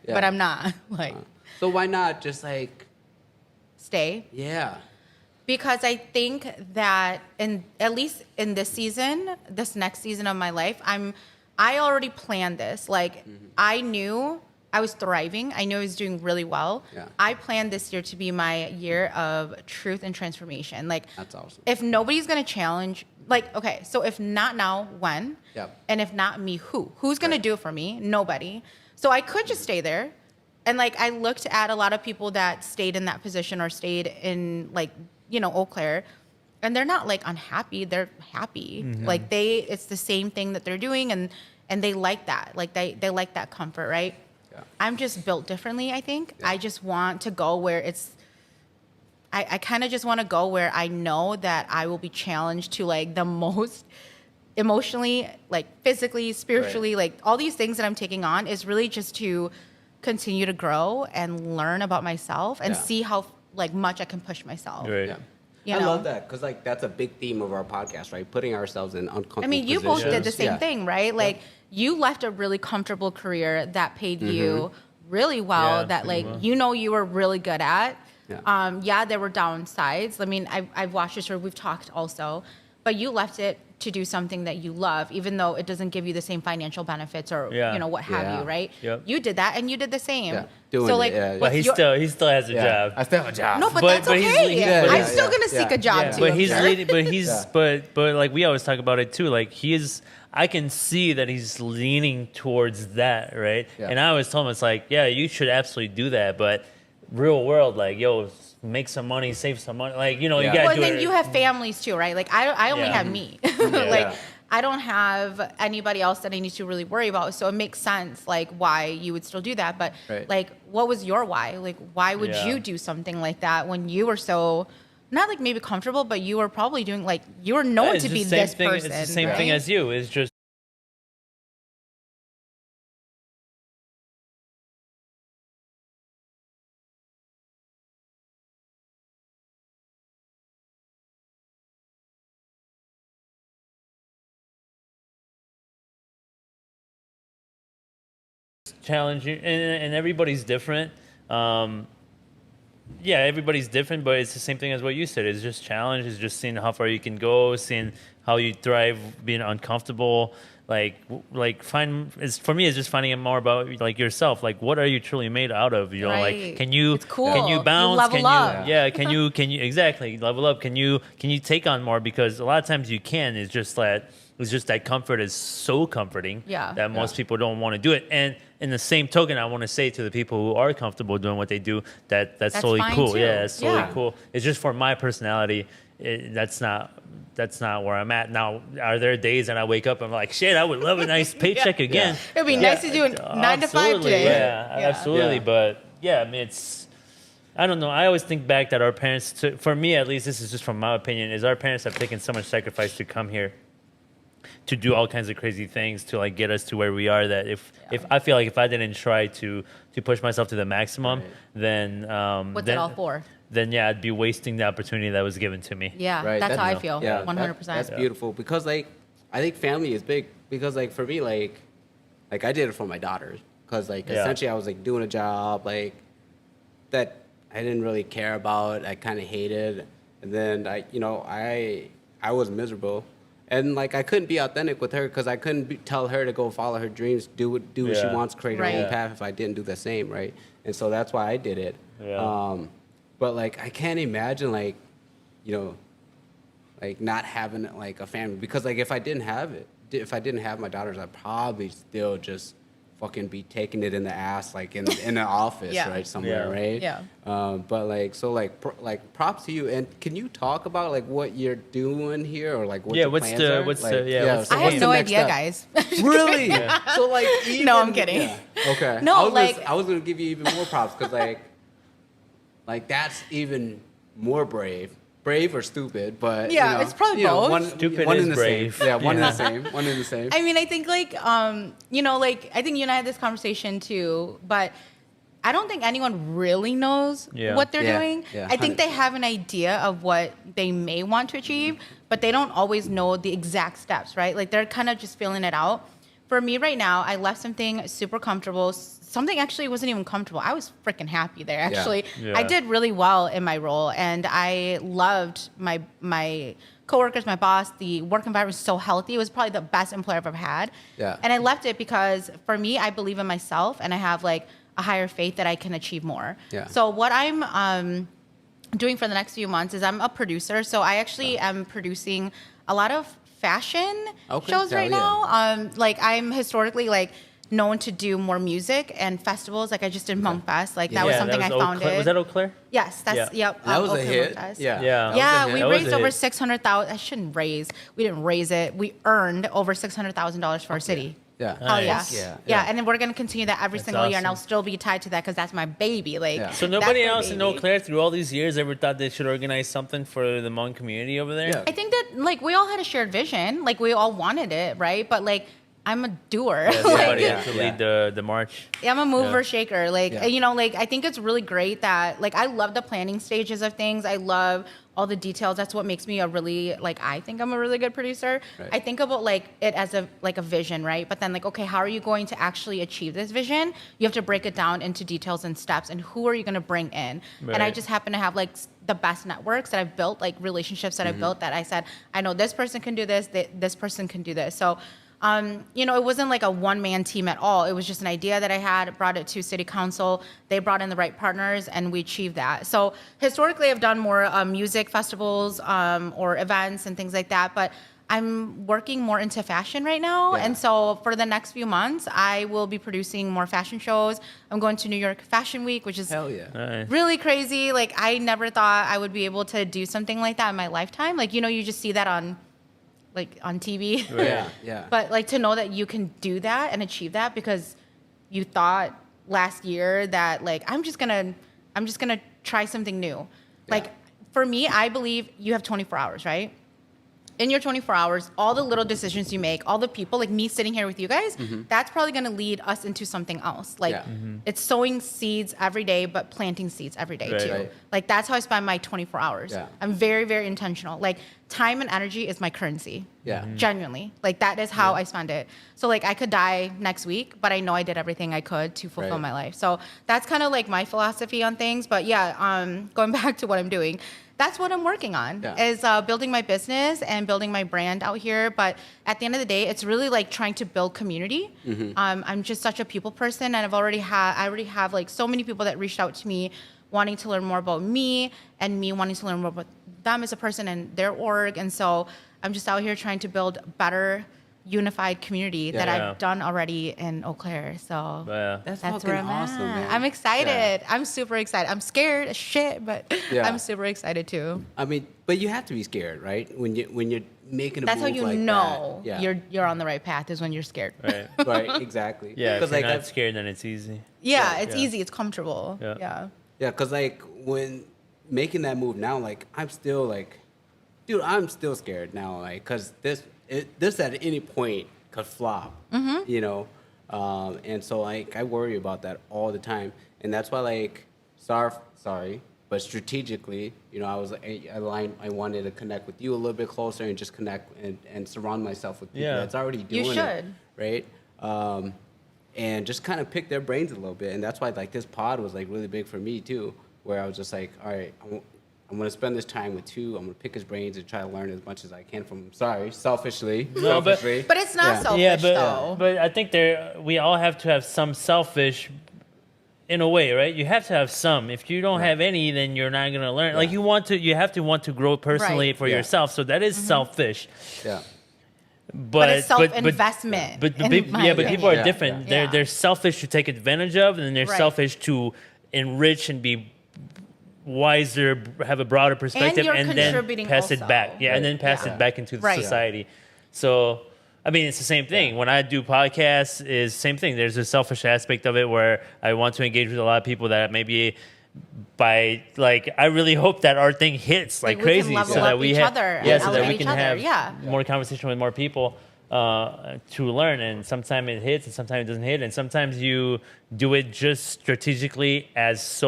but I'm not. Like, so why not just like stay? Yeah. Because I think that at least in this season, this next season of my life, I already planned this. Like I knew I was thriving. I knew I was doing really well. Yeah. I planned this year to be my year of truth and transformation. Like That's awesome. if nobody's gonna challenge, like, okay, so if not now, when? Yep. And if not me, who? Who's gonna do it for me? Nobody. So I could just stay there. And like I looked at a lot of people that stayed in that position or stayed in like, Eau Claire, and they're not like unhappy. They're happy. Like it's the same thing that they're doing, and they like that. Like they like that comfort, right? Yeah. I'm just built differently, I think. Yeah. I just want to go where I kind of just want to go where I know that I will be challenged to like the most emotionally, like physically, spiritually, like all these things that I'm taking on is really just to continue to grow and learn about myself and see how like much I can push myself. Right. Yeah. I love that because like that's a big theme of our podcast, right? Putting ourselves in uncomfortable positions. You both did the same thing, right? Like you left a really comfortable career that paid you really well, that like you were really good at. Yeah. There were downsides. I mean, I've watched this, or we've talked also, but you left it to do something that you love, even though it doesn't give you the same financial benefits or what have you, right? Yep. You did that, and you did the same. Yeah. But he still has a job. I still have a job. No, but that's okay. I'm still gonna seek a job too. But he's leading. But like we always talk about it too. Like I can see that he's leaning towards that, right? Yeah. And I always told him, it's like, yeah, you should absolutely do that, but real world, like, yo, make some money, save some money, like, you gotta do it. Well, then you have families too, right? Like I only have me. I don't have anybody else that I need to really worry about. So it makes sense, like, why you would still do that. But like, what was your why? Like, why would you do something like that when you were so, not like maybe comfortable, but you were probably doing, like, you were known to be this person. It's the same thing as you. It's just challenging, and everybody's different. Everybody's different, but it's the same thing as what you said. It's just challenge. It's just seeing how far you can go, seeing how you thrive, being uncomfortable. For me, it's just finding out more about like yourself. Like, what are you truly made out of? Like, can you bounce? Level up. Can you exactly level up? Can you take on more? Because a lot of times you can. It's just that comfort is so comforting that most people don't want to do it. And in the same token, I want to say to the people who are comfortable doing what they do that's totally cool. Too. Yeah, it's totally cool. It's just for my personality. That's not where I'm at now. Are there days that I wake up and I'm like, shit, I would love a nice paycheck again? It'd be nice to do 9 to 5 today. Absolutely. But I mean, I don't know. I always think back that our parents, for me at least, this is just from my opinion, is our parents have taken so much sacrifice to come here, to do all kinds of crazy things to like get us to where we are. That if I feel like if I didn't try to push myself to the maximum, then what's it all for? Then I'd be wasting the opportunity that was given to me. Yeah, that's how I feel. 100%. That's beautiful because like I think family is big because like for me like I did it for my daughters because like essentially I was like doing a job like that I didn't really care about. I kind of hated, and then I was miserable. And like I couldn't be authentic with her because I couldn't tell her to go follow her dreams, do what she wants, create her own path if I didn't do the same, right? And so that's why I did it. But like I can't imagine like, like not having like a family because like if I didn't have my daughters, I'd probably still just fucking be taking it in the ass like in the office, right, somewhere, right? Yeah. But like so like props to you. And can you talk about like what you're doing here or like what your plans are? I have no idea, guys. Really? So like even, no, I'm kidding. Okay. No, I was gonna give you even more props because like that's even more brave or stupid, but it's probably both. One, stupid one is in the brave. Same. Yeah, one in the same. One in the same. I mean, I think like like I think you and I had this conversation too, but I don't think anyone really knows what they're doing. Yeah, I think they have an idea of what they may want to achieve, but they don't always know the exact steps, right? Like they're kind of just feeling it out. for me right now, I left something super comfortable. Something actually wasn't even comfortable. I was freaking happy there. Actually, Yeah. I did really well in my role, and I loved my coworkers, my boss. The work environment was so healthy. It was probably the best employer I've ever had. Yeah. And I left it because for me, I believe in myself, and I have like a higher faith that I can achieve more. Yeah. So what I'm doing for the next few months is I'm a producer. So I actually am producing a lot of fashion shows hell right yeah. now. Like I'm historically like known to do more music and festivals. Like I just did Monk Fest. Like that was something I founded. Was that Eau Claire? Yes, that's yep. That was a Oakland hit. Monk Fest. Yeah. Yeah. That Yeah, was a we hit. That was raised a over hit. 600,000. I shouldn't raise. We didn't raise it. We earned over $600,000 for our city. Yeah. Oh yeah. Nice. Yeah, and then we're gonna continue that every That's single year, and I'll awesome. still be tied to that because that's my baby. Like, Yeah. So that's nobody my else in Eau baby. Claire through all these years ever thought they should organize something for the Hmong community over there? Yeah. I think that like we all had a shared vision, like we all wanted it, right? But like I'm a doer. Yeah, Like, somebody yeah. to lead the march. I'm a mover Yeah. shaker. Like, Yeah. you know, like I think it's really great that like I love the planning stages of things. I love all the details. That's what makes me a really like I think I'm a really good producer. Right. I think about like it as a like a vision, right? But then like okay, how are you going to actually achieve this vision? You have to break it down into details and steps and who are you going to bring in? And I Right. just happen to have like the best networks that I've built, like relationships that I've built that I said, I know this person can do this, this person can do this. So you know, it wasn't like a one-man team at all. It was just an idea that I had, brought it to city council. They brought in the right partners, and we achieved that. So historically, I've done more music festivals or events and things like that, but I'm working more into fashion right now. Yeah. And so for the next few months, I will be producing more fashion shows. I'm going to New York Fashion Week, which is Hell yeah. Nice. really crazy. Like, I never thought I would be able to do something like that in my lifetime. Like, you know, you just see that on TV. Right. Yeah. Yeah. But like to know that you can do that and achieve that because you thought last year that like I'm just gonna try something new. Like for me, I believe you have 24 hours, right? In your 24 hours, all the little decisions you make, all the people, like me sitting here with you guys, that's probably going to lead us into something else. Like Yeah. it's sowing seeds every day, but planting seeds every day Right. too. Right. Like that's how I spend my 24 hours. Yeah. I'm very, very intentional. Like time and energy is my currency. Yeah. Genuinely. Like that is how I spend it. So like I could die next week, but I know I did everything I could to fulfill Right. my life. So that's kind of like my philosophy on things. But yeah, going back to what I'm doing, that's what I'm working on Yeah. is building my business and building my brand out here. But at the end of the day, it's really like trying to build community. I'm just such a people person, and I already have like so many people that reached out to me wanting to learn more about me and me wanting to learn more about them as a person and their org. And so I'm just out here trying to build better unified community that Yeah. I've done already in Eau Claire. So Yeah. That's that's fucking where I'm awesome, at. man. I'm excited. Yeah. I'm super excited. I'm scared as shit, but Yeah. I'm super excited too. I mean, but you have to be scared, right? When you're making a That's how move you like know that. Yeah. you're on the right path is when you're scared. Right. right. Exactly. Yeah. If Because you're like not I've, scared, then it's easy. Yeah, it's Yeah. easy. It's comfortable. Yeah. Yeah. yeah, because like when making that move now, like I'm still like, dude, I'm still scared now, like, because this at any point could flop, you know, and so like I worry about that all the time, and that's why like, sorry, but strategically, you know, I wanted to connect with you a little bit closer and just connect and surround myself with people Yeah. that's already doing should. it, right? And just kind of pick their brains a little bit, and that's why like this pod was like really big for me too, where I was just like, all right, I'm gonna spend this time with Tu. I'm gonna pick his brains and try to learn as much as I can from him. Sorry, selfishly. No, but- selfishly. But it's not Yeah. selfish Yeah, though. but I think we all have to have some selfish, in a way, right? You have to have some. If you don't have any, then you're not gonna learn. Like Yeah. you have to want to grow personally Right. for Yeah. yourself. So that is selfish. Yeah. But it's self-investment, But in people, my but people are opinion. different. Yeah. They're selfish to take advantage of, and then they're Right. selfish to enrich and be wiser, have a broader perspective, you're and then contributing pass it also. back. Yeah, and then pass Yeah. it back into Right. society. So, I mean, it's the same thing. When I do podcasts, is same thing. There's a selfish aspect of it where I want to engage with a lot of people that maybe by like I really hope that our thing hits like Like, we can crazy, level so up that we each have other yeah, and so that we elevate can each other. have Yeah. more conversation with more people. to learn, and sometimes it hits and sometimes it doesn't hit, and sometimes you do it just strategically as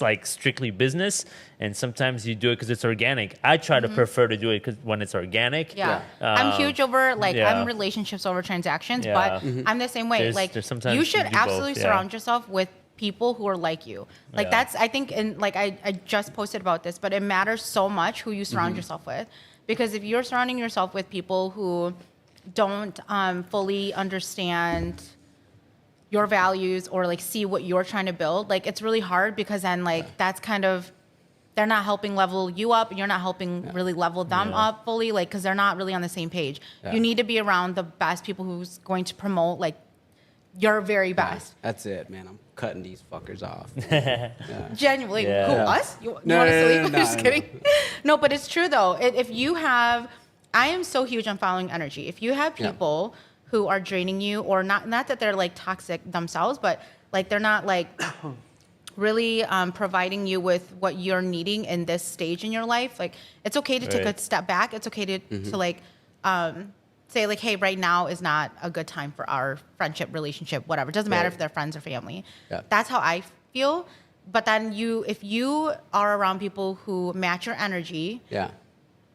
like strictly business, and sometimes you do it because it's organic. I try to prefer to do it because when it's organic. Yeah. I'm huge over yeah. I'm relationships over transactions, Yeah. but I'm the same way. There's sometimes You should you do absolutely both, yeah. surround yourself with people who are like you. Like Yeah. that's I think and like I just posted about this, but it matters so much who you surround yourself with. Because if you're surrounding yourself with people who don't fully understand your values or like see what you're trying to build, like it's really hard because then like that's kind of they're not helping level you up and you're not helping really level them up fully, like because they're not really on the same page. Yeah. You need to be around the best people who's going to promote like your very best. That's it, man. I'm cutting these fuckers off. Genuinely, Yeah. who Yeah. us? You No, want no, us to no, leave? no, I'm no, just no. kidding. No, but it's true though. If you have, I am so huge on following energy. If you have Yeah. people who are draining you, or not that they're like toxic themselves, but like they're not like really providing you with what you're needing in this stage in your life, like it's okay to take Right. a step back. It's okay to like say like, hey, right now is not a good time for our friendship, relationship, whatever. It doesn't matter Right. if they're friends or family. Yeah. That's how I feel. But then if you are around people who match your energy, Yeah.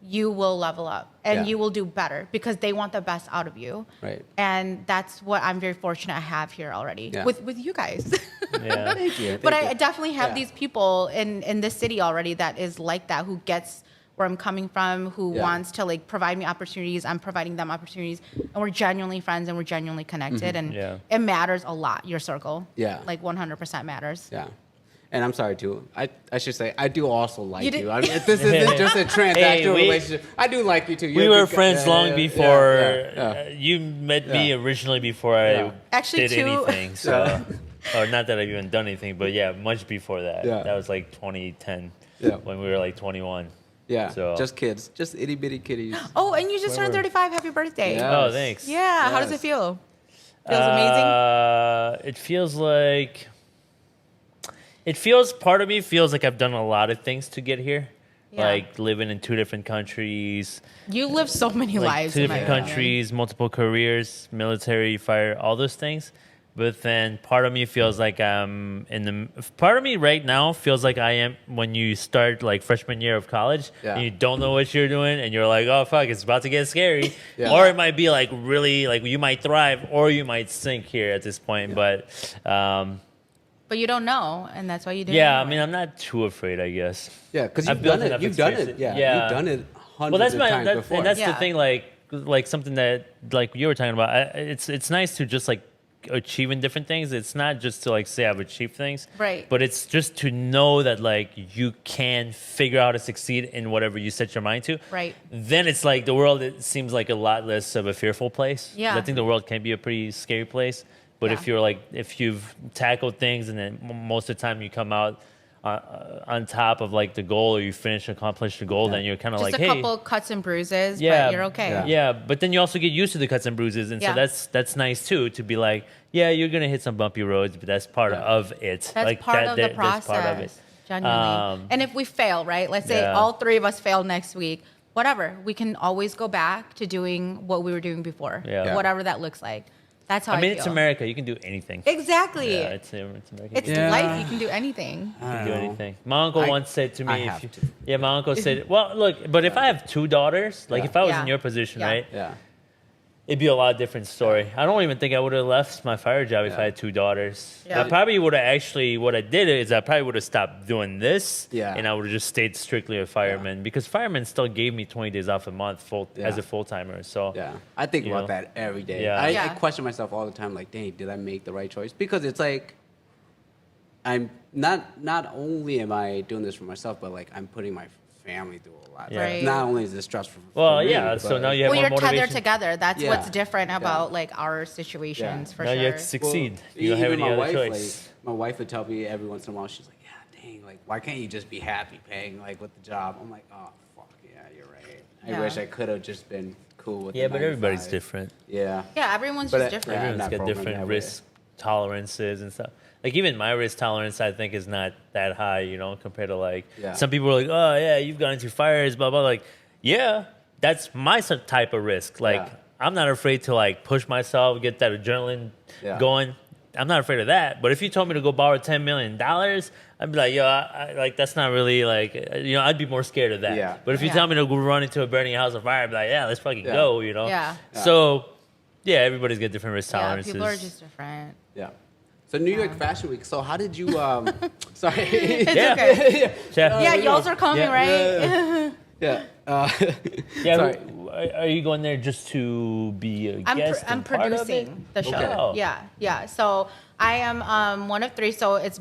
you will level up and Yeah. you will do better because they want the best out of you. Right. And that's what I'm very fortunate I have here already Yeah. with you guys. Yeah. Thank you. But thank I you. definitely have Yeah. these people in this city already that is like that, who gets where I'm coming from, who Yeah. wants to like provide me opportunities. I'm providing them opportunities, and we're genuinely friends and we're genuinely connected. And Yeah. it matters a lot. Your circle, Yeah. like 100% matters. Yeah. And I'm sorry too. I should say I do also like You you. did- I mean, this isn't just a transactional we- relationship. I do like you too. We You're a were good guy. friends Yeah, long yeah, before yeah. you met me Yeah. originally before I Yeah. Actually, did too- anything. So, or not that I've even done anything, but yeah, much before that. Yeah. That was like 2010 Yeah. when we were like 21. Yeah. So- Just kids. Just itty bitty kitties. Oh, and you just turned Whatever. 35. Happy birthday. Yeah. Oh, Yes. thanks. Yeah. How does it Yes. feel? Feels amazing. It feels like part of me feels like I've done a lot of things to get here. Yeah. Like living in 2 different countries, You live so many like lives. 2 in my different opinion. countries, multiple careers, military, fire, all those things. But then part of me feels like part of me right now feels like I am when you start like freshman year of college Yeah. and you don't know what you're doing and you're like, oh fuck, it's about to get scary. Yeah. Or it might be like really like you might thrive or you might sink here at this point. But But you don't know, and that's why you do. it yeah, I anyway. mean I'm not too afraid, I guess. Yeah, because I've you've built done it. enough You've done it. experience. Yeah. Yeah. You've done it hundreds Well, that's of my times before. and that's Yeah. the thing. Like something that like you were talking about. It's nice to just like achieving different things. It's not just to like say I've achieved things, Right. But it's just to know that like you can figure out how to succeed in whatever you set your mind to. Right. Then it's like the world. It seems like a lot less of a fearful place. Yeah. I think the world can be a pretty scary place. But Yeah. if you've tackled things and then most of the time you come out on top of like the goal or you accomplish the goal, then you're kind of just like, a hey, couple cuts and bruises, yeah, but you're okay. Yeah, but then you also get used to the cuts and bruises, and Yeah. so that's nice too. To be like, yeah, you're gonna hit some bumpy roads, but that's part Yeah. of it. That's like part of the that's process. part of it. Genuinely. And if we fail, right? Let's say Yeah. all 3 of us fail next week. Whatever, we can always go back to doing what we were doing before. Yeah. Whatever that looks like. That's how I I mean, feel. it's America. You can do anything. Exactly. Yeah, it's America. It's Yeah. life. You can do anything. You can do anything. My uncle I- once said to me, I if have you- to. yeah, my uncle said, well, look, but if I have 2 daughters, like Yeah. if I was Yeah. in your position, Yeah. right, Yeah. it'd be a lot different story. I don't even think I would have left my fire job if Yeah. I had 2 daughters. Yeah. I probably would have actually, what I did is I probably would have stopped doing this Yeah. and I would have just stayed strictly a fireman because firemen still gave me 20 days off a month as Yeah. a full-timer. So Yeah, I think You about know? that every day. Yeah. I Yeah. question myself all the time, like, dang, did I make the right choice? Because it's like, I'm not only am I doing this for myself, but like I'm putting my family through a lot. Yeah. Right. Not only is this stressful. Well, for me, yeah, so but- now you have Well, more you're tethered motivation. together. That's Yeah. what's different Yeah. about like our situations Yeah. for now sure. you have to succeed. Well, you don't have even any my other wife, choice. Like, my wife would tell me every once in a while, she's like, yeah, dang, like, why can't you just be happy paying like with the job? I'm like, oh, fuck, yeah, you're right. Yeah. I wish I could have just been cool with Yeah, the but 9 to everybody's 5. different. Yeah. Yeah, everyone's But just it- different. yeah. Everyone's not got programmed different that way. risk tolerances and stuff. Like even my risk tolerance, I think, is not that high, you know, compared to like Yeah. some people are like, oh yeah, you've gone into fires, blah blah. Like, yeah, that's my type of risk. Like, Yeah. I'm not afraid to like push myself, get that adrenaline Yeah. going. I'm not afraid of that. But if you told me to go borrow $10 million, I'd be like, yo, like that's not really like, I'd be more scared of that. Yeah. But if you Yeah. tell me to go run into a burning house on fire, I'd be like, yeah, let's fucking go, Yeah. So, yeah, everybody's got different risk Yeah, tolerances. people are just different. Yeah. So New York Fashion Week. So how did you? Sorry. It's Yeah. okay. Yeah. Yeah, y'all's are coming, Yeah. right? Yeah. Yeah, Sorry. are you going there just to be a guest? I'm and part of it? producing the show. Okay. Yeah. So I am one of three. So it's